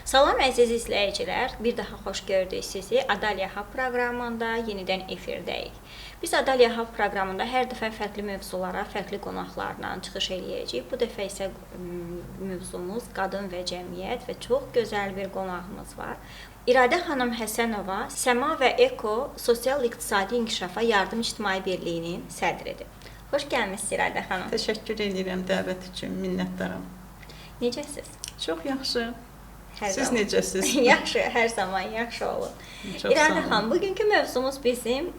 Salam əziz izləyicilər, bir daha xoş gördük sizi. Adalya Hub proqramında yenidən efirdəyik. Biz Adalya Hub proqramında hər dəfə fərqli mövzulara, fərqli qonaqlarla çıxış eləyəcəyik. Bu dəfə isə mövzumuz qadın və cəmiyyət və çox gözəl bir qonağımız var. İradə xanım Həsənova Səma və Eko Sosial-İqtisadi İnkişafa Yardım İctimai Birliyinin sədridir. Xoş gəlmisiniz İradə xanım. Təşəkkür edirəm dəvət üçün, minnətdaram. Necəsiz? Çox yaxşı. Hər Siz zaman. necəsiz? Yaxşı, hər zaman yaxşı olun. Çox İradə sağ olun. xanım, bugünkü mövzumuz bizim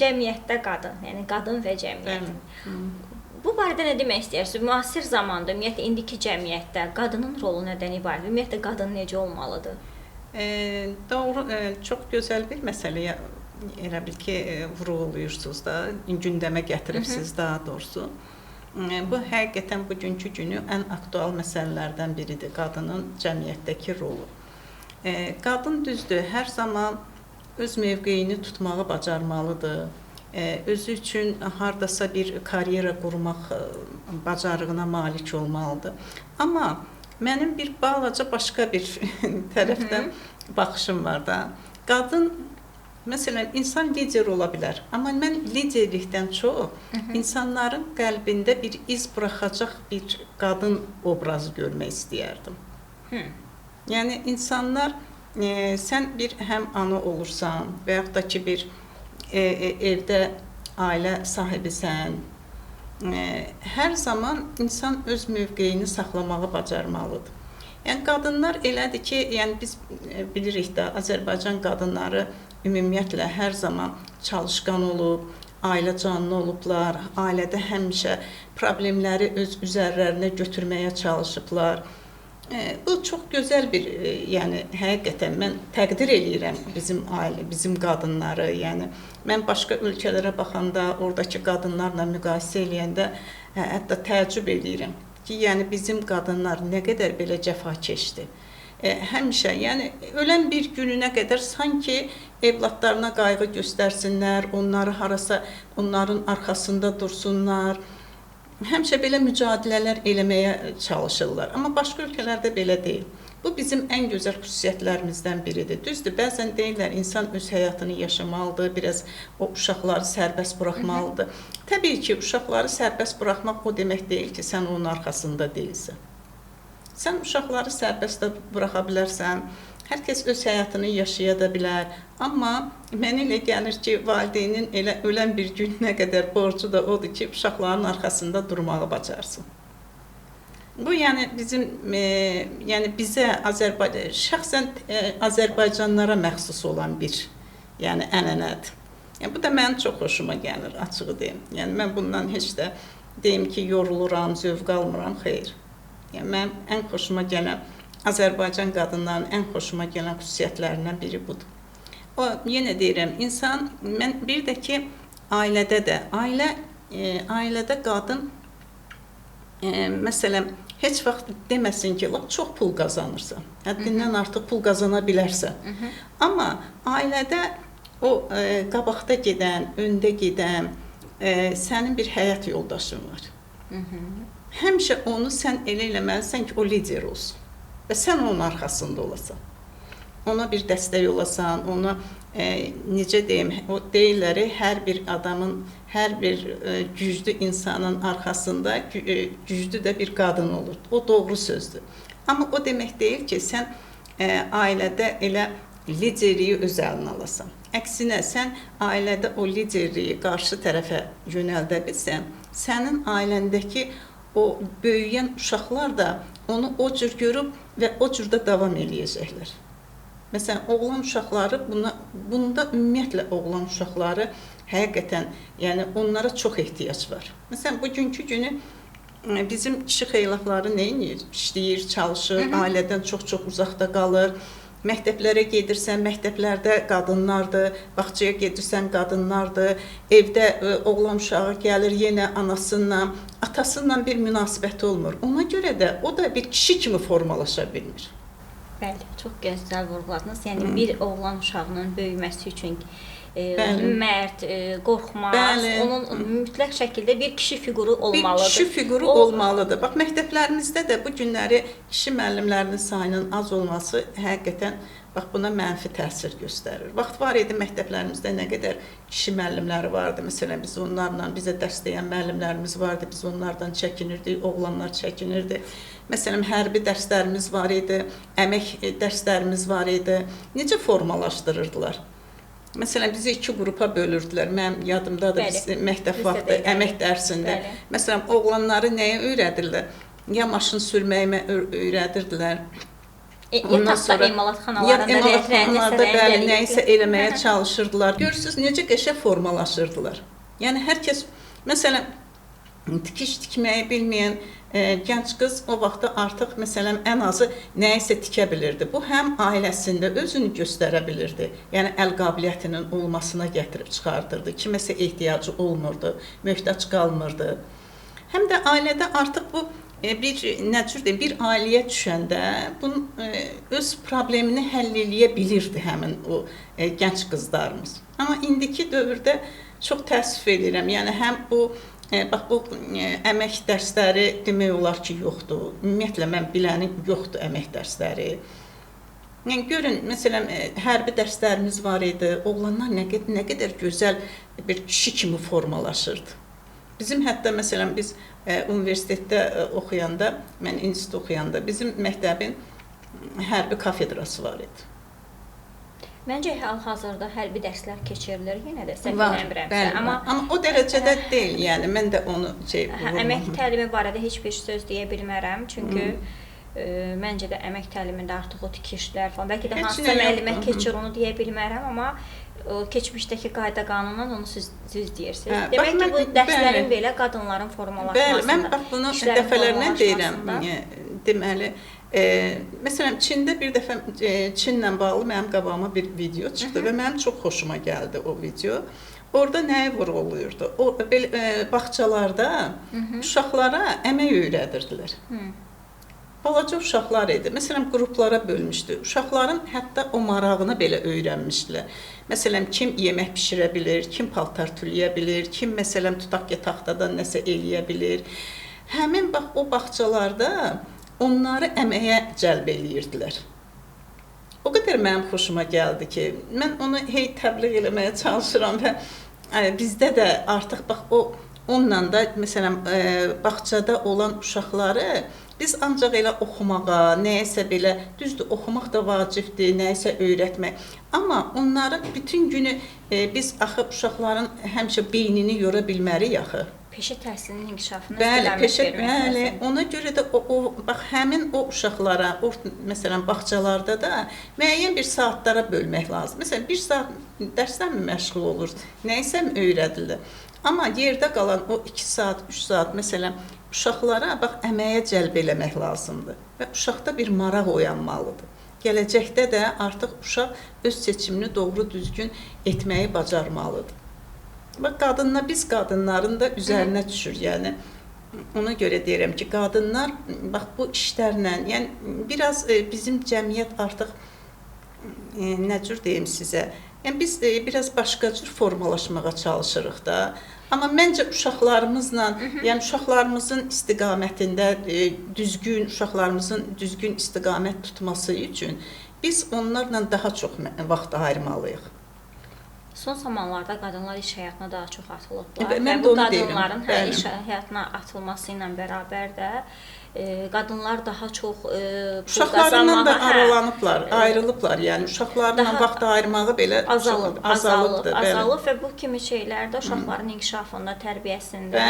cəmiyyətdə qadın, yəni qadın və cəmiyyət. Bu barədə nə demək istəyirsiniz? Müasir zamanda, ümumiyyətlə indiki cəmiyyətdə qadının rolu nədən ibarətdir? Ümumiyyətlə qadın necə olmalıdır? Doğru, çox gözəl bir məsələyə elə bil ki, vurğulayırsınız da, gündəmə gətiribsiniz daha doğrusu. Bu həqiqətən bugünkü günü ən aktual məsələlərdən biridir, qadının cəmiyyətdəki rolu. Qadın düzdür, hər zaman öz mövqeyini tutmağı bacarmalıdır. Özü üçün hardasa bir karyera qurmaq bacarığına malik olmalıdır. Amma mənim bir balaca başqa bir tərəfdən baxışım var da. Qadın, məsələn, insan lider ola bilər. Amma mən liderlikdən çox insanların qəlbində bir iz buraxacaq bir qadın obrazı görmək istəyərdim. Yəni, insanlar, sən bir həm ana olursan və yaxud da ki, bir evdə ailə sahibisən, hər zaman insan öz mövqeyini saxlamağı bacarmalıdır. Yəni, qadınlar elədir ki, yəni biz bilirik də, Azərbaycan qadınları ümumiyyətlə hər zaman çalışqan olub, ailə canlı olublar, ailədə həmişə problemləri öz üzərlərinə götürməyə çalışıblar. Bu çox gözəl bir, yəni həqiqətən mən təqdir eləyirəm bizim ailə, bizim qadınları. Yəni mən başqa ölkələrə baxanda, oradakı qadınlarla müqayisə eləyəndə hətta təəccüb eləyirəm ki, yəni bizim qadınlar nə qədər belə cəfakeşdir. Həmişə, yəni ölən bir gününə qədər sanki evladlarına qayğı göstərsinlər, onları harasa, onların arxasında dursunlar. Həmişə belə mücadilələr eləməyə çalışırlar. Amma başqa ölkələrdə belə deyil. Bu bizim ən gözəl xüsusiyyətlərimizdən biridir. Düzdür, bəzən deyirlər, insan öz həyatını yaşamalıdır, biraz o uşaqları sərbəst buraxmalıdır. Təbii ki, uşaqları sərbəst buraxmaq o demək deyil ki, sən onun arxasında deyilsən. Sən uşaqları sərbəst də buraxa bilərsən, hər kəs öz həyatını yaşaya da bilər. Amma mənə elə gəlir ki, valideynin elə ölən bir gününə qədər borcu da odur ki, uşaqların arxasında durmağı bacarsın. Bu, yəni bizim, yəni bizə şəxsən Azərbaycanlara məxsus olan bir, yəni ənənədir. Yəni bu da mənim çox xoşuma gəlir, açığı deyim. Yəni mən bundan heç də deyim ki, yoruluram, zövq almıram, xeyr. Yəni mənim ən xoşuma gələn, Azərbaycan qadınlarının ən xoşuma gələn xüsusiyyətlərindən biri budur. O, yenə deyirəm, insan, mən bir də ki, ailədə də, ailədə qadın, məsələn, heç vaxt deməsin ki, çox pul qazanırsan, həddindən artıq pul qazana bilərsən. Amma ailədə o qabaqda gedən, öndə gedən, sənin bir həyat yoldaşın var. Həmişə onu sən elə eləməlisən ki, o lider olsun və sən onun arxasında olasan. Ona bir dəstək olasan, ona, necə deyim, o deyirlər, hər bir adamın, hər bir güclü insanın arxasında güclü də bir qadın olur. O doğru sözdür. Amma o demək deyil ki, sən ailədə elə liderliyi öz əlinə alasan. Əksinə, sən ailədə o liderliyi qarşı tərəfə yönəldə bilsən, sənin ailəndəki o böyüyən uşaqlar da onu o cür görüb və o cür də davam eləyəcəklər. Məsələn, oğlan uşaqları, bunda ümumiyyətlə oğlan uşaqları həqiqətən, yəni onlara çox ehtiyac var. Məsələn, bugünkü günü bizim kişi xeylaqları nə edir? İşləyir, çalışır, ailədən çox-çox uzaqda qalır. Məktəblərə gedirsən, məktəblərdə qadınlardır, bağçaya gedirsən, qadınlardır, evdə oğlan uşağı gəlir, yenə anasıyla, atasıyla bir münasibəti olmur. Ona görə də o da bir kişi kimi formalaşa bilmir. Bəli, çox gözəl vurğuladınız. Yəni bir oğlan uşağının böyüməsi üçün mərd, qorxmaz, Bəli. onun mütləq şəkildə bir kişi fiquru olmalıdır. Bir kişi fiquru olmalıdır. Bax, məktəblərimizdə də bu günləri kişi müəllimlərinin sayının az olması həqiqətən bax buna mənfi təsir göstərir. Vaxt var idi məktəblərimizdə nə qədər kişi müəllimləri vardı. Məsələn, biz onlarla, bizə dərs deyən müəllimlərimiz vardı. Biz onlardan çəkinirdik, oğlanlar çəkinirdi. Məsələn, hərbi dərslərimiz var idi, əmək dərslərimiz var idi. Necə formalaşdırırdılar? Məsələn, bizi 2 qrupa bölürdülər. Mənim yadımdadır, biz məktəb vaxtı əmək dərsində. Məsələn, oğlanları nəyə öyrədirlər? Ya maşın sürməyimə öyrədirdilər. Emalatxanalarda bəli, nəyisə eləməyə çalışırdılar. Görürsünüz, necə qəşəng formalaşırdılar. Yəni, hər kəs, məsələn, tikiş tikməyi bilməyən gənc qız o vaxtda artıq, məsələn, ən azı nəyisə tikə bilirdi. Bu, həm ailəsində özünü göstərə bilirdi. Yəni, əl qabiliyyətinin olmasına gətirib çıxardırdı. Kiməsə ehtiyacı olmurdu, möhtac qalmırdı. Həm də ailədə artıq bu bir ailəyə düşəndə bunun öz problemini həll eləyə bilirdi həmin o gənc qızlarımız. Amma indiki dövrdə çox təəssüf edirəm. Yəni həm bu bax bu əmək dərsləri demək olar ki, yoxdur. Ümumiyyətlə mən bilənim yoxdur əmək dərsləri. Yəni görün, məsələn, hərbi dərslərimiz var idi. Oğlanlar nə qədər gözəl bir kişi kimi formalaşırdı. Bizim hətta məsələn biz universitetdə oxuyanda, mən institut oxuyanda bizim məktəbin hərbi kafedrası var idi. Məncə hal-hazırda hərbi dərslər keçirilir, yenə də səhv eləmirəmsə, amma o dərəcədə deyil. Yəni mən də onu əmək təlimi barədə heç bir söz deyə bilmərəm, çünki məncə də əmək təlimində artıq o tikişlər falan, bəlkə də hansısa müəllimə keçir onu deyə bilmərəm, amma keçmişdəki qayda qanunla onu siz deyirsiniz. Demək ki, bu dərslərin belə qadınların formalaşmasında. Bəli, mən bax bunu dəfələrlə deyirəm. Deməli, məsələn, Çində bir dəfə Çinlə bağlı mənim qabağıma bir video çıxdı və mənim çox xoşuma gəldi o video. Orada nəyi vurğulayırdı? O bağçalarda uşaqlara əmək öyrədirdilər. Balaca uşaqlar idi. Məsələn, qruplara bölmüşdü. Uşaqların hətta o marağını belə öyrənmişdilər. Məsələn, kim yemək bişirə bilir, kim paltar tüləyə bilir, kim məsələn tutaq ki, taxtadan nəsə eləyə bilir. Həmin bax o bağçalarda onları əməyə cəlb eləyirdilər. O qədər mənim xoşuma gəldi ki, mən onu təbliğ eləməyə çalışıram və bizdə də artıq bax onunla da məsələn bağçada olan uşaqları biz ancaq elə oxumağa, nəyəsə belə, düzdür, oxumaq da vacibdir, nəyəsə öyrətmək. Amma onların bütün günü biz axı uşaqların həmişə beynini yora bilmərik axı. Peşə təhsilinin inkişafına bəli, ona görə də bax həmin o uşaqlara, məsələn bağçalarda da müəyyən bir saatlara bölmək lazım. Məsələn, 1 saat dərsdən məşğul olur, nəyəsə öyrədilir. Amma yerdə qalan o 2 saat, 3 saat məsələn uşaqlara bax əməyə cəlb eləmək lazımdır və uşaqda bir maraq oyanmalıdır. Gələcəkdə də artıq uşaq öz seçimini doğru düzgün etməyi bacarmalıdır. Bax biz qadınların da üzərinə düşür. Yəni ona görə deyirəm ki, qadınlar bax bu işlərlə, yəni biraz bizim cəmiyyət artıq nə cür deyim sizə? Yəni biz biraz başqa cür formalaşmağa çalışırıq da. Amma məncə uşaqlarımızla, yəni uşaqlarımızın istiqamətində uşaqlarımızın düzgün istiqamət tutması üçün biz onlarla daha çox vaxt ayırmalıyıq. Son zamanlarda qadınlar iş həyatına daha çox atılıblar. Mən bu qadınların iş həyatına atılması ilə bərabər də qadınlar daha çox uşaqlarından da aralanıblar, ayrılıblar. Yəni uşaqlarla vaxt ayırmağı belə azalıb və bu kimi şeylərdə uşaqların inkişafında, tərbiyəsində,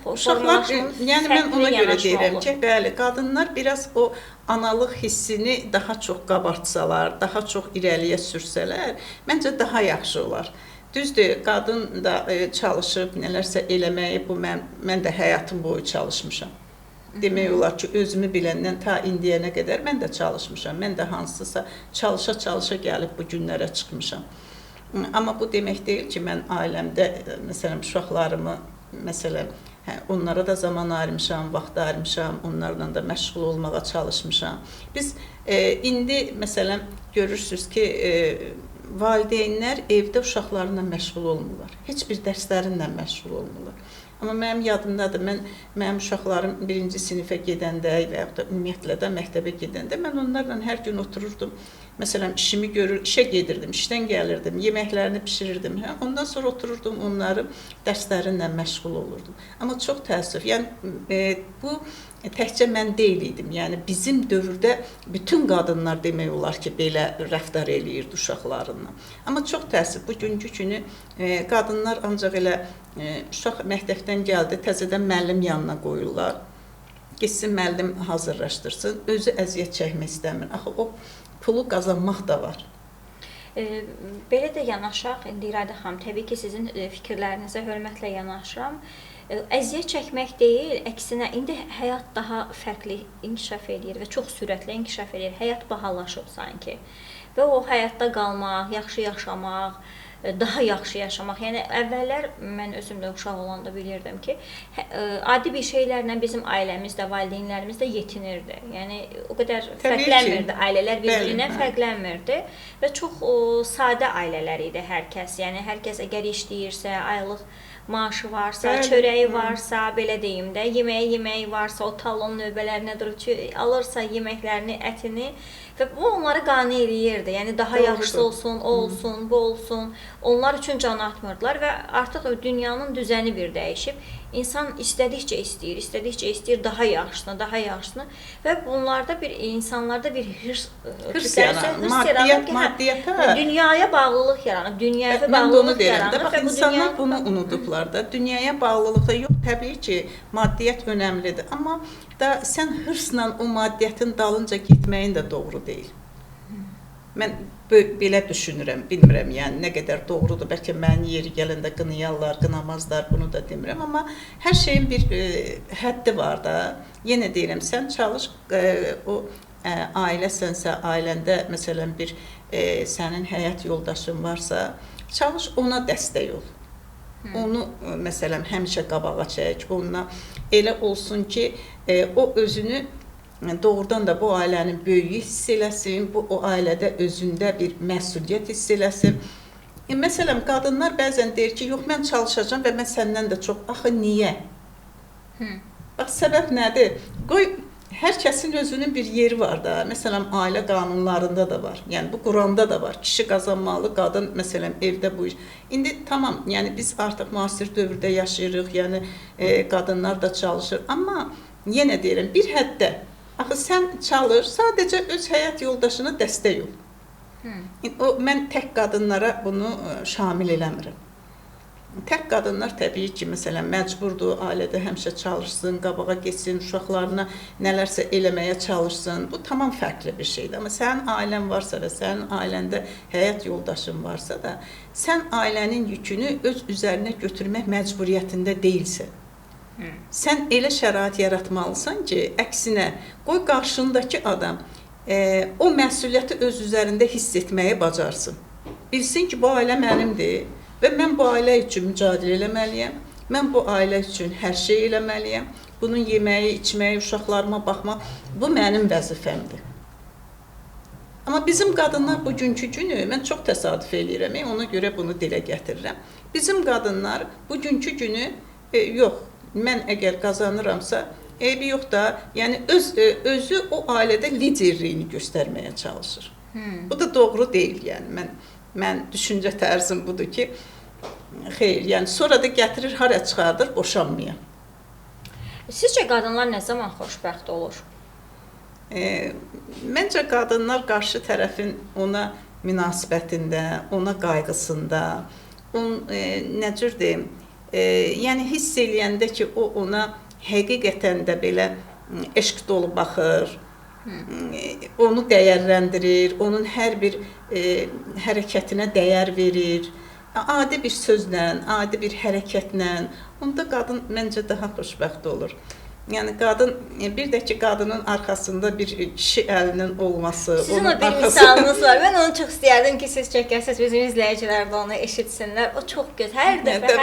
uşaqlar, yəni mən ona görə deyirəm ki, bəli, qadınlar biraz o analıq hissini daha çox qabartsalar, daha çox irəliyə sürsələr, məncə daha yaxşı olar. Düzdür, qadın da çalışıb, nələrsə eləməyi, bu mən də həyatım boyu çalışmışam. Demək olar ki, özümü biləndən ta indiyənə qədər mən də çalışmışam. Mən də hansısa çalışa gəlib bu günlərə çıxmışam. Amma bu demək deyil ki, mən ailəmdə, məsələn, uşaqlarımı, məsələn, onlara da zaman ayırmışam, vaxt ayırmışam, onlarla da məşğul olmağa çalışmışam. Biz indi, məsələn, görürsünüz ki, valideynlər evdə uşaqlarla məşğul olmurlar. Heç bir dərslərinlə məşğul olmurlar. Amma mənim yadımdadır, mənim uşaqlarım 1-ci sinifə gedəndə və yaxud da ümumiyyətlə də məktəbə gedəndə mən onlarla hər gün otururdum. Məsələn, işimi görür, işə gedirdim, işdən gəlirdim, yeməklərini bişirirdim. Ondan sonra otururdum, onları dərslərinlə məşğul olurdum. Amma çox təəssüf, yəni bu təkcə mən deyil idim. Yəni bizim dövrdə bütün qadınlar demək olar ki, belə rəftar eləyirdi uşaqlarından. Amma çox təəssüf, bugünkü günü qadınlar ancaq elə uşaq məktəbdən gəldi, təzədən müəllim yanına qoyurlar. Getsin müəllim hazırlaşdırsın, özü əziyyət çəkmək istəmir. Axı o pulu qazanmaq da var. Belə də yanaşaq, indi İradə xanım, təbii ki, sizin fikirlərinizə hörmətlə yanaşıram. Əziyyət çəkmək deyil, əksinə indi həyat daha fərqli inkişaf edir və çox sürətlə inkişaf edir. Həyat bahalaşıb sanki. Və o həyatda qalmaq, yaxşı yaşamaq, daha yaxşı yaşamaq. Yəni əvvəllər mən özüm də uşaq olanda bilirdim ki, adi bir şeylərlə bizim ailəmiz də, valideynlərimiz də yetinirdi. Yəni o qədər fərqlənmirdi, ailələr bir-birindən fərqlənmirdi və çox sadə ailələr idi hər kəs. Yəni hər kəs əgər işləyirsə, aylıq maaşı varsa, çörəyi varsa, belə deyim də, yeməyi varsa, o talon növbələrinə durub alırsa yeməklərini, ətini və bu onları qane eləyirdi. Yəni daha yaxşısı olsun, o olsun, bu olsun. Onlar üçün can atmırdılar və artıq dünyanın düzəni bir dəyişib. İnsan istədikcə istəyir daha yaxşısını və bunlarda insanlarda bir hırs maddiyyata, dünyaya bağlılıq yaranıb, dünyaya bağlılıq yaranıb. Bax, insanlar bunu unudublar da. Dünyaya bağlılıqda yox, təbii ki, maddiyyat önəmlidir. Amma da sən hırsla o maddiyyatın dalınca getməyin də doğru deyil. Mən belə düşünürəm, bilmirəm, yəni nə qədər doğrudur, bəlkə məni yeri gələndə qınayarlar, qınamazlar, bunu da demirəm, amma hər şeyin bir həddi var da. Yenə deyirəm, sən çalış, o ailəsənsə, ailəndə məsələn bir sənin həyat yoldaşın varsa, çalış ona dəstək ol. Onu məsələn həmişə qabağa çək, onunla elə olsun ki, o özünü doğrudan da bu ailənin böyüyü hiss eləsin, bu o ailədə özündə bir məsuliyyət hiss eləsin. Məsələn, qadınlar bəzən deyir ki, yox, mən çalışacağam və mən səndən də çox. Axı, niyə? Bax, səbəb nədir? Qoy, hər kəsin özünün bir yeri var da. Məsələn, ailə qanunlarında da var. Yəni, bu Quranda da var. Kişi qazanmalı, qadın, məsələn, evdə bu iş. İndi, tamam, yəni biz artıq müasir dövrdə yaşayırıq, yəni qadınlar da çalışır. Amma yenə deyirəm, bir həddə. Axı, sən çalır, sadəcə öz həyat yoldaşına dəstək ol. Mən tək qadınlara bunu şamil eləmirəm. Tək qadınlar təbii ki, məsələn, məcburdur, ailədə həmişə çalışsın, qabağa geçsin, uşaqlarına nələrsə eləməyə çalışsın. Bu tamam fərqli bir şeydir. Amma sənin ailən varsa və sənin ailəndə həyat yoldaşın varsa da, sən ailənin yükünü öz üzərinə götürmək məcburiyyətində deyilsən. Sən elə şərait yaratmalısan ki, əksinə, qoy qarşındakı adam o məsuliyyəti öz üzərində hiss etməyi bacarsın. Bilsin ki, bu ailə mənimdir və mən bu ailə üçün mücadilə eləməliyəm, mən bu ailə üçün hər şey eləməliyəm, bunun yeməyi, içməyi, uşaqlarıma baxmaq, bu mənim vəzifəmdir. Amma bizim qadınlar bugünkü günü, mən çox təsadüf eləyirəm, ona görə bunu dilə gətirirəm. Bizim qadınlar bugünkü günü, yox, mən əgər qazanıramsa, eybi yox da, yəni özü o ailədə liderliyini göstərməyə çalışır. Bu da doğru deyil, yəni mən düşüncə tərzim budur ki, xeyr, yəni sonra da gətirir, hara çıxardır, boşanmaya. Sizcə qadınlar nə zaman xoşbəxt olur? Məncə qadınlar qarşı tərəfin ona münasibətində, ona qayğısında, nə cür deyim, yəni hiss eləyəndə ki, o ona həqiqətən də belə eşq dolu baxır, onu dəyərləndirir, onun hər bir hərəkətinə dəyər verir, adi bir sözlə, adi bir hərəkətlə, onda qadın məncə daha xoşbəxt olur. Yəni qadın bir də ki qadının arxasında bir kişi əlinin olması, sizin o bir misalınız var. Mən onu çox istəyərdim ki, siz çəkəsiniz, bizim izləyicilər də onu eşitsinlər. O çox gözəl. Hər dəfə,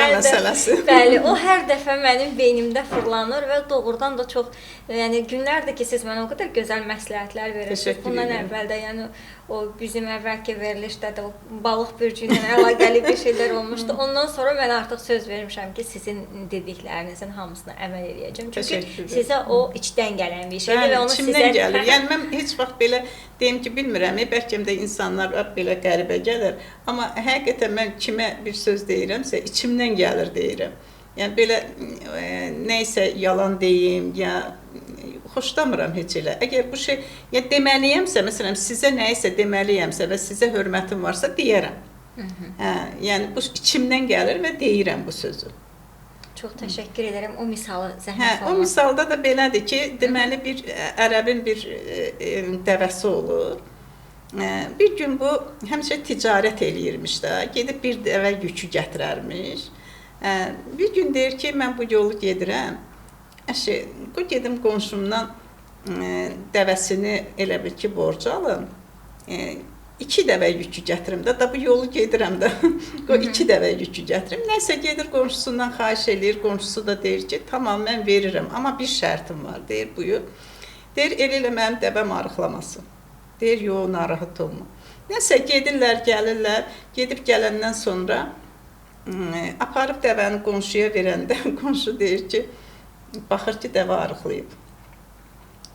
bəli, o hər dəfə mənim beynimdə fırlanır və doğrudan da çox, yəni günlərdir ki, siz mənə o qədər gözəl məsləhətlər verirsiniz. Bundan əvvəl də, yəni o bizim əvvəlki verilişdə də o balıq bürcü ilə əlaqəli bir şeylər olmuşdu. Ondan sonra mən artıq söz vermişəm ki, sizin dediklərinizin hamısına əməl edəcəm. Çünki sizə o içdən gələn bir şeydir və onu sizə gəlir. Yəni mən heç vaxt belə deyim ki, bilmirəm, bəlkə də insanlar belə qəribə gəlir, amma həqiqətən mən kimə bir söz deyirəmsə, içimdən gəlir deyirəm. Yəni belə nə isə yalan deyim, ya xoşlamıram heç elə. Əgər bu şey ya deməliyəmsə, məsələn, sizə nə isə deməliyəmsə və sizə hörmətim varsa deyərəm. Yəni bu içimdən gəlir və deyirəm bu sözü. Çox təşəkkür edirəm. O misalı zəhmət olmaz. O misalda da belədir ki, deməli bir ərəbin bir dəvəsi olur. Bir gün bu həmişə ticarət eləyirmiş də, gedib bir dəvə yükü gətirərmiş. Bir gün deyir ki, mən bu yolu gedirəm. Bu gedim qonşumdan dəvəsini elə bil ki, borc alım. 2 dəvə yükü gətirim də, bu yolu gedirəm də, 2 dəvə yükü gətirim. Nəsə gedir qonşusundan xahiş eləyir, qonşusu da deyir ki, tamam mən verirəm, amma bir şərtim var, deyir buyur. Deyir, elə mənim dəvəm arıqlamasın. Deyir, yox, narahat olma. Nəsə gedirlər, gəlirlər, gedib gələndən sonra aparıb dəvəni qonşuya verəndə, qonşu deyir ki, baxır ki, dəvə arıqlayıb.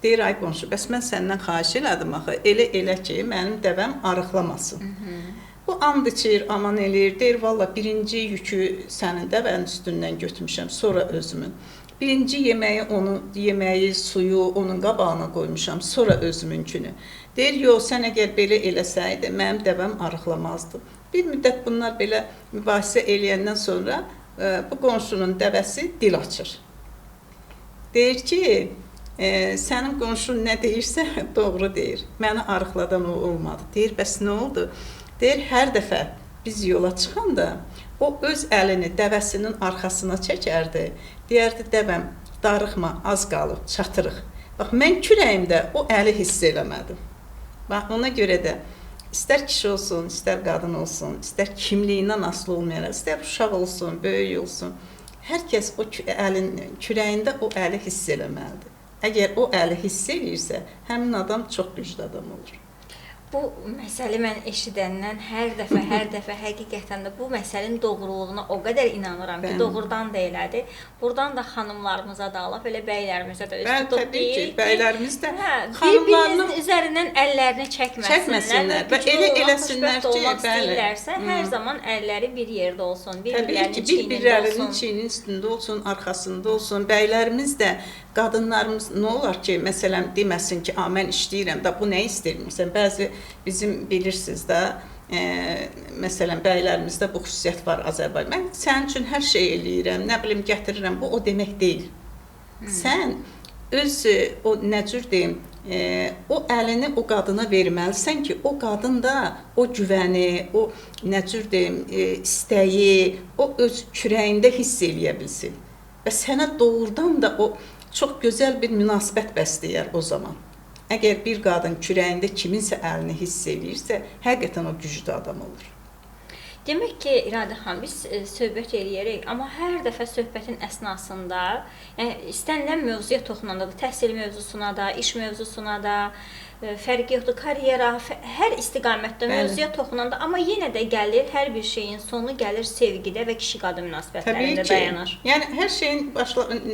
Deyir, ay qonşu, bəs mən səndən xahiş elədim axı, elə ki, mənim dəvəm arıqlamasın. Bu and içir, aman eləyir, deyir, valla birinci yükü sənin dəvənin üstündən götürmüşəm, sonra özümün. Birinci yeməyi, suyu onun qabağına qoymuşam, sonra özümünkünü. Deyir, yox, sən əgər belə eləsəydi, mənim dəvəm arıqlamazdı. Bir müddət bunlar belə mübahisə eləyəndən sonra bu qonşunun dəvəsi dil açır. Deyir ki, sənin qonşun nə deyirsə, doğru deyir. Məni arıqladan o olmadı. Deyir, bəs nə oldu? Deyir, hər dəfə biz yola çıxanda, o öz əlini dəvəsinin arxasına çəkərdi. Deyərdi, dəvəm, darıxma, az qalıb, çatırıq. Bax, mən kürəyimdə o əli hiss eləmədim. Bax, ona görə də istər kişi olsun, istər qadın olsun, istər kimliyindən asılı olmayaraq, istər uşaq olsun, böyük olsun, hər kəs o kürəyində o əli hiss eləməlidir. Əgər o əli hiss eləyirsə, həmin adam çox güclü adam olur. Bu məsələ mən eşidəndən hər dəfə həqiqətən də bu məsələnin doğruluğuna o qədər inanıram ki, doğrudan da elədir. Buradan da xanımlarımıza da alaq, elə bəylərimizə də üst tutub deyil ki, bəylərimiz də bir-birinizin üzərindən əllərini çəkməsinlər və elə eləsinlər ki, istəyirlərsə, hər zaman əlləri bir yerdə olsun, bir-birlərinin çiyninin üstündə olsun, arxasında olsun. Bəylərimiz də, qadınlarımız nə olar ki, məsələn, deməsin ki, mən işləyirəm da, bu nə istəyirsən? Bəzi bizim bilirsiniz də, məsələn, bəylərimizdə bu xüsusiyyət var Azərbaycan. Mən sənin üçün hər şey eləyirəm, nə bilim, gətirirəm, bu o demək deyil. Sən öz, o nə cür deyim, o əlini o qadına verməlisən ki, o qadın da o güvəni, o nə cür deyim, istəyi, o öz kürəyində hiss eləyə bilsin. Və sənə doğrudan da o çox gözəl bir münasibət bəsləyər o zaman. Əgər bir qadın kürəyində kiminsə əlini hiss eləyirsə, həqiqətən o güclü adam olur. Demək ki, İradə xanım, biz söhbət eləyərək, amma hər dəfə söhbətin əsnasında, istənilən mövzuya toxunanda da, təhsil mövzusuna da, iş mövzusuna da, fərqi yoxdur, karyera, hər istiqamətdə mövzuya toxunanda, amma yenə də gəlir, hər bir şeyin sonu gəlir sevgidə və kişi-qadın münasibətlərində dayanır. Yəni, hər şeyin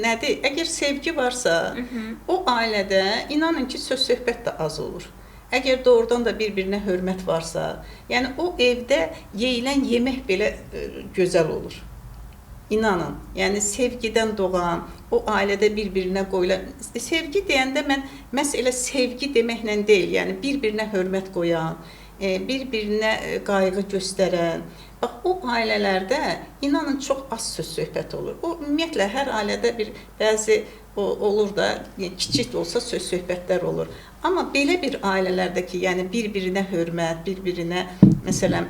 nədir? Əgər sevgi varsa, o ailədə inanın ki, söz-söhbət də az olur. Əgər doğrudan da bir-birinə hörmət varsa, yəni o evdə yeyilən yemək belə gözəl olur. İnanın, yəni sevgidən doğan, o ailədə bir-birinə qoyulan, sevgi deyəndə mən məhz elə sevgi deməklə deyil, yəni bir-birinə hörmət qoyan, bir-birinə qayğı göstərən, bax, o ailələrdə inanın çox az söz-söhbət olur. O, ümumiyyətlə, hər ailədə bəzi olur da, kiçik də olsa söz-söhbətlər olur. Amma belə bir ailələrdə ki, yəni bir-birinə hörmət, bir-birinə, məsələn,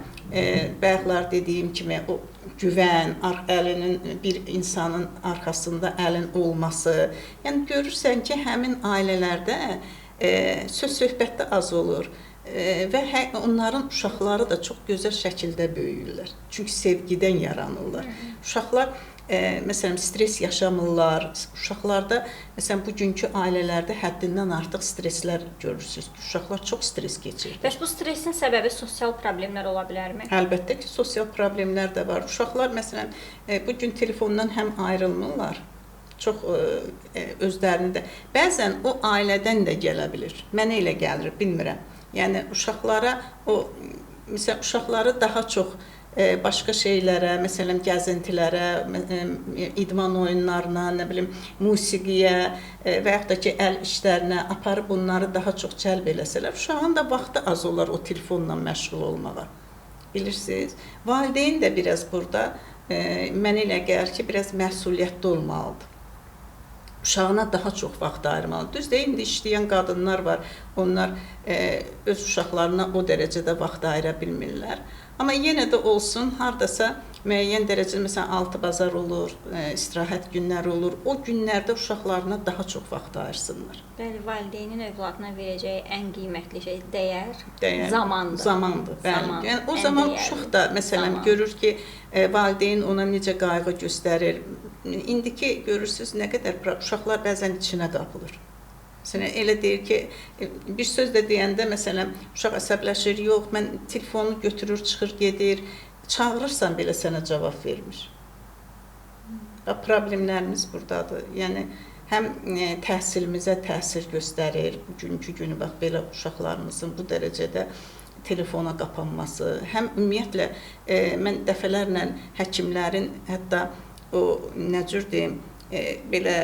bayaqlar dediyim kimi, o güvən, əlinin bir insanın arxasında əlin olması. Yəni görürsən ki, həmin ailələrdə söz-söhbət də az olur. Və onların uşaqları da çox gözəl şəkildə böyüyürlər. Çünki sevgidən yaranırlar. Uşaqlar məsələn stres yaşamırlar. Uşaqlarda məsələn bugünkü ailələrdə həddindən artıq streslər görürsüz. Uşaqlar çox stres keçirir. Bəs bu stresin səbəbi sosial problemlər ola bilərmi? Əlbəttə ki, sosial problemlər də var. Uşaqlar məsələn bu gün telefondan həm ayrılmırlar. Çox özlərini də bəzən o ailədən də gələ bilir. Mənə elə gəlir, bilmirəm. Yəni uşaqlara məsələn uşaqları daha çox başqa şeylərə, məsələn gəzintilərə, idman oyunlarına, nə bilim musiqiyə və yaxud da ki əl işlərinə aparıb bunları daha çox cəlb eləsələr, uşağın da vaxtı az olar o telefonla məşğul olmağa. Bilirsiniz, valideyn də biraz burada mənə elə gəlir ki, biraz məsuliyyətli olmalıdır. Uşağına daha çox vaxt ayırmalı. Düzdür, indi işləyən qadınlar var, onlar öz uşaqlarına o dərəcədə vaxt ayıra bilmirlər. Amma yenə də olsun, hardasa müəyyən dərəcədə, məsələn, 6 bazar olur, istirahət günləri olur, o günlərdə uşaqlarına daha çox vaxt ayırsınlar. Bəli, valideynin övladına verəcəyi ən qiymətli şey dəyər, zamandır. Zamandır, bəli. Zaman, yəni, o zaman uşaq da, məsələn, görür ki, valideyn ona necə qayğı göstərir. İndiki görürsünüz, nə qədər uşaqlar bəzən içinə qapılır. Məsələn, elə deyir ki, bir söz də deyəndə, məsələn, uşaq əsəbləşir, yox, mən telefonu götürür, çıxır, gedir, çağırırsan belə sənə cavab vermir. Problemlərimiz buradadır. Yəni, həm təhsilimizə təsir göstərir, bugünkü günü, bax, belə uşaqlarımızın bu dərəcədə telefona qapanması, həm ümumiyyətlə, mən dəfələrlə həkimlərin, hətta o, nə cür deyim, belə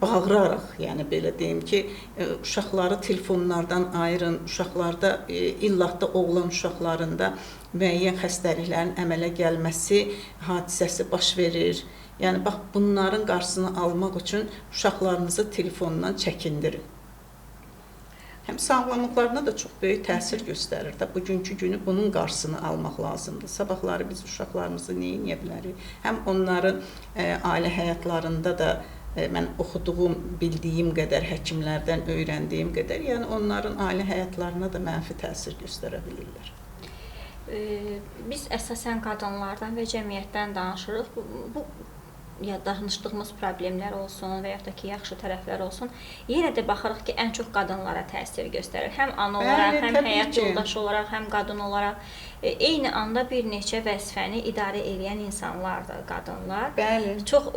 bağıraraq, yəni belə deyim ki, uşaqları telefonlardan ayırın, uşaqlarda, illah da oğlan uşaqlarında müəyyən xəstəliklərin əmələ gəlməsi hadisəsi baş verir. Yəni, bax, bunların qarşısını almaq üçün uşaqlarınızı telefondan çəkindirin. Həm sağlamlıqlarına da çox böyük təsir göstərir də. Bugünkü günü bunun qarşısını almaq lazımdır. Sabahları biz uşaqlarımızı nə edə bilərik? Həm onların ailə həyatlarında da mən oxuduğum, bildiyim qədər, həkimlərdən öyrəndiyim qədər, yəni onların ailə həyatlarına da mənfi təsir göstərə bilirlər. Biz əsasən qadınlardan və cəmiyyətdən danışırıq. Bu ya danışdığımız problemlər olsun və yaxud da ki, yaxşı tərəflər olsun, yenə də baxırıq ki, ən çox qadınlara təsir göstərir. Həm ana olaraq, həm həyat yoldaşı olaraq, həm qadın olaraq. Eyni anda bir neçə vəzifəni idarə edən insanlardır qadınlar. Bəli. Çox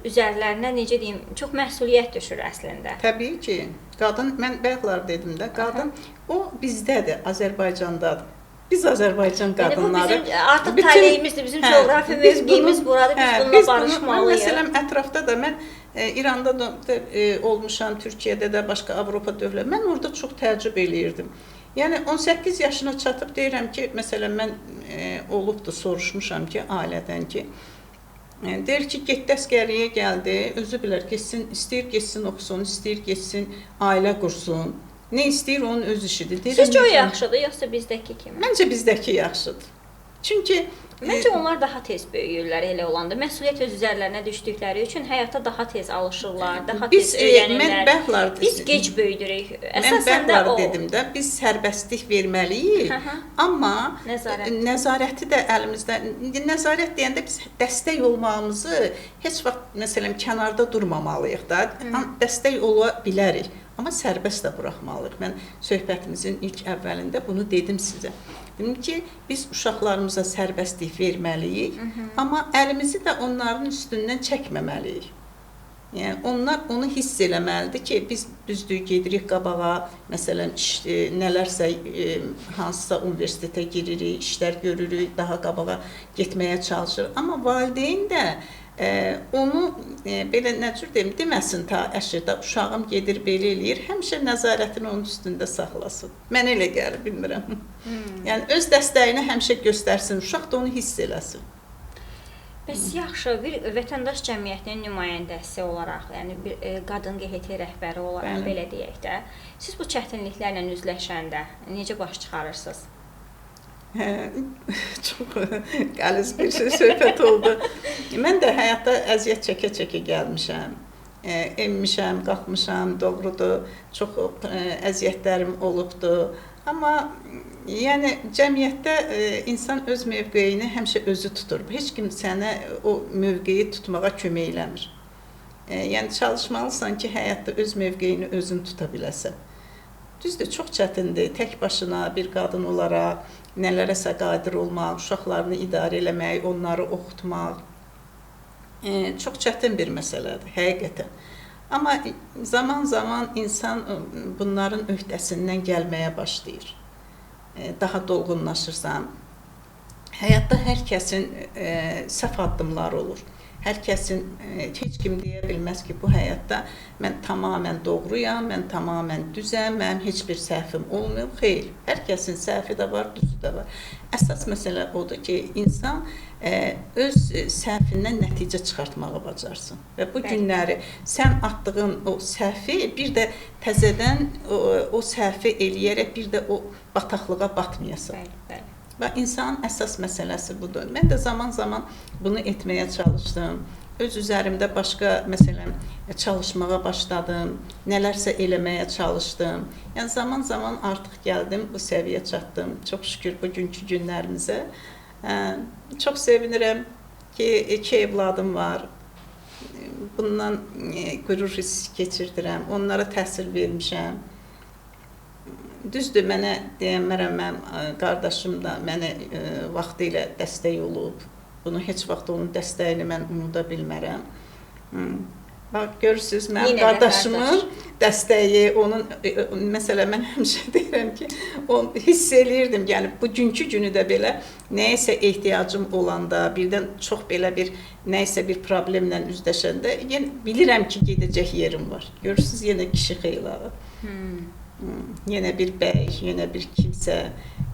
üzərlərinə, necə deyim, çox məsuliyyət düşür əslində. Təbii ki, qadın, mən bayaqlar dedim də, qadın o bizdədir, Azərbaycandadır. Biz Azərbaycan qadınları... Bu bizim artıq taleyimizdir, bizim coğrafi mövqeyimiz buradır, biz bununla barışmalıyıq. Məsələn, ətrafda da mən İranda da olmuşam, Türkiyədə də, başqa Avropa dövlət, mən orada çox təəccüb eləyirdim. Yəni, 18 yaşına çatıb deyirəm ki, məsələn, mən olubdur, soruşmuşam ki, ailədən ki, deyir ki, getdi əsgərliyə gəldi, özü bilər, istəyir getsin, oxusun, istəyir getsin, ailə qursun. Nə istəyir, onun öz işidir. Sizcə o yaxşıdır, yoxsa bizdəki kimi? Məncə bizdəki yaxşıdır. Çünki məncə onlar daha tez böyüyürlər elə olanda. Məsuliyyət öz üzərlərinə düşdükləri üçün həyata daha tez alışırlar, daha tez öyrənirlər. Biz gec böyüdürük. Mən bəxtlar dedim də, biz sərbəstlik verməliyik, amma nəzarəti də əlimizdə, nəzarət deyəndə biz dəstək olmağımızı heç vaxt, məsələn, kənarda durmamalıyıq da, dəstək ola bilərik. Amma sərbəst də buraxmalıyıq. Mən söhbətimizin ilk əvvəlində bunu dedim sizə. Dedim ki, biz uşaqlarımıza sərbəstlik verməliyik, amma əlimizi də onların üstündən çəkməməliyik. Yəni, onlar onu hiss eləməlidir ki, biz düzdür gedirik qabağa, məsələn, nələrsə, hansısa universitetə giririk, işlər görürük, daha qabağa getməyə çalışırıq. Amma valideyn də onu belə nə cür deyim, deməsin ta əşirdə uşağım gedir, belə eləyir, həmişə nəzarətini onun üstündə saxlasın. Mən elə gəlir, bilmirəm. Yəni, öz dəstəyini həmişə göstərsin, uşaq da onu hiss eləsin. Bəs yaxşı, bir vətəndaş cəmiyyətinin nümayəndəsi olaraq, yəni bir qadın QHT rəhbəri olaraq, belə deyək də, siz bu çətinliklərlə üzləşəndə necə baş çıxarırsınız? Çox qəliz bir söhbət oldu. Mən də həyatda əziyyət çəkə-çəkə gəlmişəm. Enmişəm, qalxmışam, doğrudur, çox əziyyətlərim olubdu. Amma yəni cəmiyyətdə insan öz mövqeyini həmişə özü tutur. Heç kim sənə o mövqeyi tutmağa kömək eləmir. Yəni çalışmalısan ki, həyatda öz mövqeyini özün tuta biləsən. Düzdür, çox çətindir. Tək başına bir qadın olaraq nələrəsə qadir olmaq, uşaqlarını idarə eləmək, onları oxutmaq çox çətin bir məsələdir, həqiqətən. Amma zaman-zaman insan bunların öhdəsindən gəlməyə başlayır. Daha dolğunlaşırsan. Həyatda hər kəsin səhv addımları olur. Hər kəsin, heç kim deyə bilməz ki, bu həyatda mən tamamən doğruyam, mən tamamən düzəm, mənim heç bir səhvim olmayıb. Xeyr, hər kəsin səhvi də var, düzü də var. Əsas məsələ odur ki, insan öz səhvindən nəticə çıxartmağı bacarsın. Və bu günləri sən atdığın o səhvi bir də təzədən o səhvi eləyərək bir də o bataqlığa batmayasan. Və insanın əsas məsələsi budur. Mən də zaman-zaman bunu etməyə çalışdım. Öz üzərimdə başqa, məsələn, çalışmağa başladım, nələrsə eləməyə çalışdım. Yəni zaman-zaman artıq gəldim, bu səviyyə çatdım. Çox şükür bugünkü günlərimizə. Çox sevinirəm ki, 2 evladım var. Bundan qürur hissi keçirdirəm, onlara təhsil vermişəm. Düzdür, mənə deyəmərəm, mənim qardaşım da mənə vaxtı ilə dəstək olub. Bunu heç vaxt onun dəstəyini mən unuda bilmərəm. Bax, görürsünüz, mənim qardaşımın dəstəyi, onun, məsələ mən həmişə deyirəm ki, hiss eləyirdim, yəni bugünkü günü də belə nəyəsə ehtiyacım olanda, birdən çox belə bir, nəyəsə bir problemlə üzləşəndə, yəni bilirəm ki, gedəcək yerim var. Görürsünüz, yenə kişi xeylağı. Yenə bir bəy, yenə bir kimsə,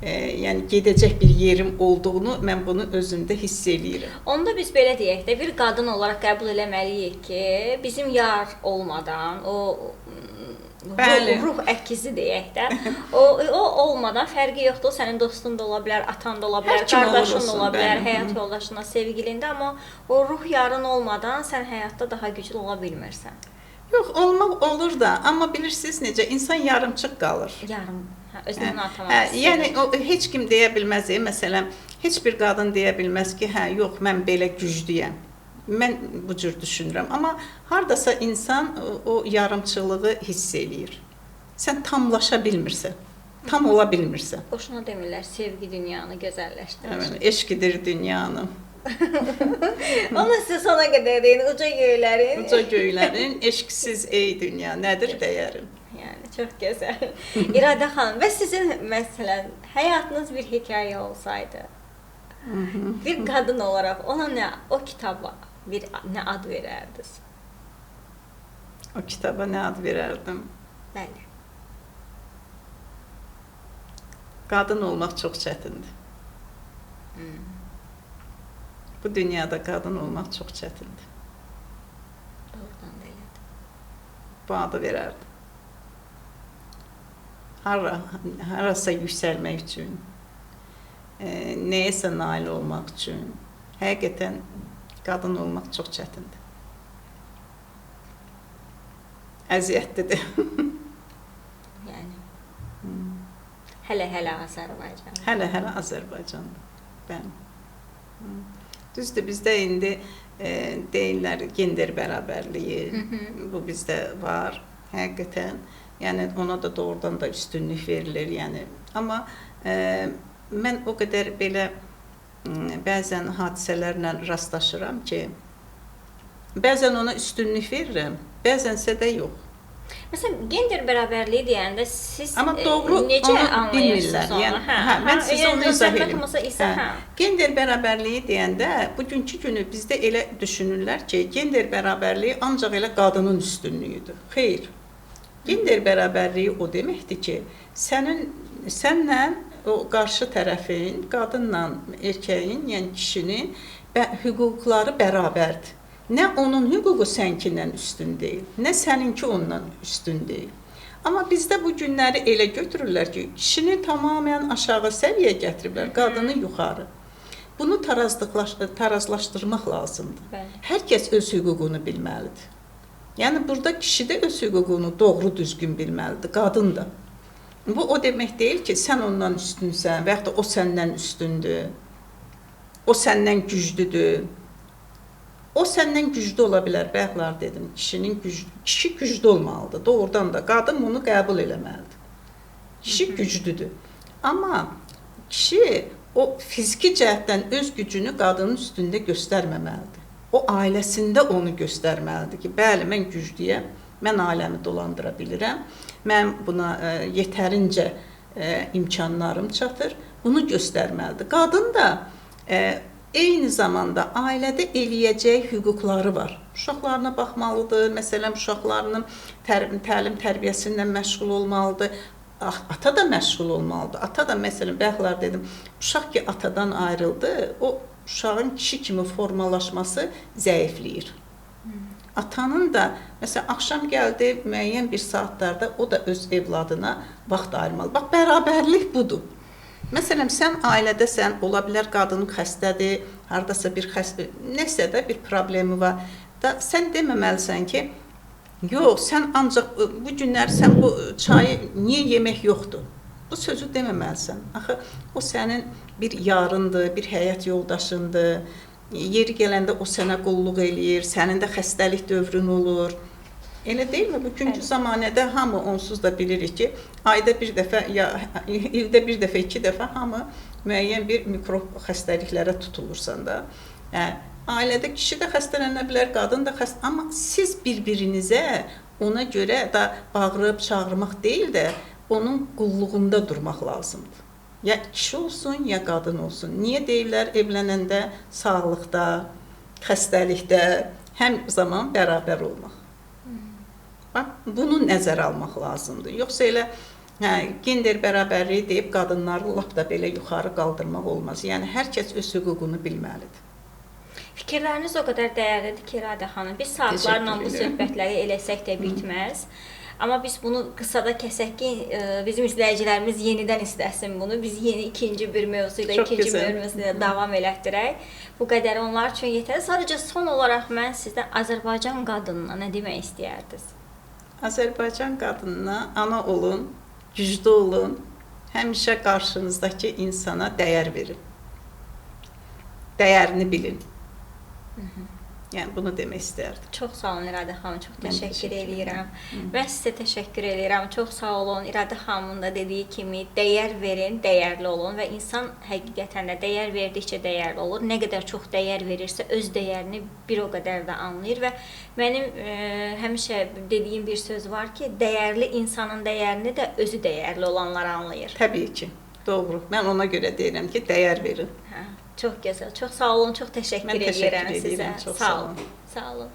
yəni gedəcək bir yerim olduğunu mən bunu özümdə hiss eləyirəm. Onda biz belə deyək də, bir qadın olaraq qəbul eləməliyik ki, bizim yar olmadan, o ruh əkizi deyək də, o olmadan fərqi yoxdur. Sənin dostun da ola bilər, atan da ola bilər, qardaşın da ola bilər, həyat yoldaşına, sevgilində, amma o ruh yarın olmadan sən həyatda daha güclü ola bilmirsən. Yox, olmaq olur da, amma bilirsiniz necə, insan yarımçıq qalır. Yarım, özünün atamaq istəyir. Yəni, heç kim deyə bilməz, məsələn, heç bir qadın deyə bilməz ki, hə, yox, mən belə güclüyəm. Mən bu cür düşünürəm. Amma haradasa insan o yarımçılığı hiss eləyir. Sən tamlaşa bilmirsən, tam ola bilmirsən. Boşuna demirlər, sevgi dünyanı gözəlləşdirir. Eşqidir dünyanı. Onu siz sona qədər deyin, uca göylərin. Uca göylərin, eşqsiz ey dünya, nədir dəyərin? Yəni, çox gözəl. İradə xanım, və sizin, məsələn, həyatınız bir hekayə olsaydı, bir qadın olaraq ona nə, o kitaba nə ad verərdiniz? O kitaba nə ad verərdim? Bəli. Qadın olmaq çox çətindir. Bu dünyada qadın olmaq çox çətindir. Doğrudan da elədir. Bu adı verərdim. Harasa yüksəlmək üçün, nəyəsə nail olmaq üçün, həqiqətən qadın olmaq çox çətindir. Əziyyətlidir. Yəni, hələ-hələ Azərbaycan. Hələ-hələ Azərbaycandır. Bəli. Düzdür, bizdə indi deyirlər gender bərabərliyi, bu bizdə var, həqiqətən. Yəni, ona da doğrudan da üstünlük verilir, yəni. Amma mən o qədər belə bəzən hadisələrlə rastlaşıram ki, bəzən ona üstünlük verirəm, bəzənsə də yox. Məsələn, gender bərabərliyi deyəndə siz necə anlayırsınız onu? Mən sizə onu izah edim. Gender bərabərliyi deyəndə, bugünkü günü bizdə elə düşünürlər ki, gender bərabərliyi ancaq elə qadının üstünlüyüdür. Xeyr. Gender bərabərliyi o deməkdir ki, sənlə o qarşı tərəfin, qadınla erkəyin, yəni kişinin hüquqları bərabərdir. Nə onun hüququ sənkindən üstün deyil, nə səninki ondan üstün deyil. Amma bizdə bu günləri elə götürürlər ki, kişini tamamilə aşağı səviyyəyə gətiriblər, qadını yuxarı. Bunu tarazlaşdırmaq lazımdır. Bəli. Hər kəs öz hüququnu bilməlidir. Yəni burada kişi də öz hüququnu doğru düzgün bilməlidir, qadın da. Bu o demək deyil ki, sən ondan üstünsən və ya da o səndən üstündür. O səndən güclüdür. O səndən güclü ola bilər. Bayaqlar dedim, kişi güclü olmalıdır. Doğrudan da qadın bunu qəbul eləməlidir. Kişi güclüdür. Amma kişi o fiziki cəhətdən öz gücünü qadının üstündə göstərməməlidir. O ailəsində onu göstərməlidir ki, bəli, mən güclüyəm, mən ailəmi dolandıra bilirəm, mən buna yetərincə imkanlarım çatır, bunu göstərməlidir. Qadın da eyni zamanda ailədə eləyəcəyi hüquqları var. Uşaqlarına baxmalıdır, məsələn, uşaqlarının təlim tərbiyəsindən məşğul olmalıdır, ata da məşğul olmalıdır. Ata da, məsələn, bayaqlar dedim, uşaq ki, atadan ayrıldı, o uşağın kişi kimi formalaşması zəifləyir. Atanın da, məsələn, axşam gəldi, müəyyən bir saatlarda o da öz evladına vaxt ayırmalı. Bax, bərabərlik budur. Məsələn, sən ailədəsən, ola bilər qadının xəstədir, haradasa nəsə də bir problemi var. Sən deməməlisən ki, yox, sən ancaq bu günlər sən bu çayı niyə yemək yoxdur? Bu sözü deməməlisən. Axı, o sənin bir yarındır, bir həyat yoldaşındır. Yeri gələndə o sənə qulluq eləyir, sənin də xəstəlik dövrün olur. Elə deyilmi? Bugünkü zamanədə hamı onsuz da bilirik ki, ayda bir dəfə, ya ildə bir dəfə, 2 dəfə hamı müəyyən bir mikrob xəstəliklərə tutulursan da. Ailədə kişi də xəstələnə bilər, qadın da xəstələnə, amma siz bir-birinizə ona görə da bağırıb, çağırmaq deyil də, onun qulluğunda durmaq lazımdır. Ya kişi olsun, ya qadın olsun. Niyə deyirlər evlənəndə sağlıqda, xəstəlikdə həm zaman bərabər olmaq? Bax, bunu nəzərə almaq lazımdır. Yoxsa elə gender bərabərliyi deyib qadınları lap da belə yuxarı qaldırmaq olmaz. Yəni, hər kəs öz hüququnu bilməlidir. Fikirləriniz o qədər dəyərlidir ki, Radə xanım. Biz saatlarla bu söhbətləri eləsək də bitməz. Amma biz bunu qısada kəsək ki, bizim izləyicilərimiz yenidən istəsin bunu. Biz yeni ikinci bir mövzu ilə, ikinci mövzu ilə davam elətdirək. Bu qədər onlar üçün yetər. Sadəcə son olaraq mən sizdən Azərbaycan qadınına nə demək istəyərdiniz? Azərbaycan qadınına ana olun, güclü olun, həmişə qarşınızdakı insana dəyər verin. Dəyərini bilin. Yəni, bunu demək istərdim. Çox sağ olun, İradə xanım. Çox təşəkkür edirəm. Mən sizə təşəkkür edirəm. Çox sağ olun. İradə xanımın da dediyi kimi dəyər verin, dəyərli olun və insan həqiqətən də dəyər verdikcə dəyərli olur. Nə qədər çox dəyər verirsə, öz dəyərini bir o qədər də anlayır və mənim həmişə dediyim bir söz var ki, dəyərli insanın dəyərini də özü dəyərli olanlar anlayır. Təbii ki, doğru. Mən ona görə deyirəm ki, dəyər verin. Çox gözəl. Çox sağ olun. Çox təşəkkür edirəm sizə. Çox sağ olun. Sağ olun.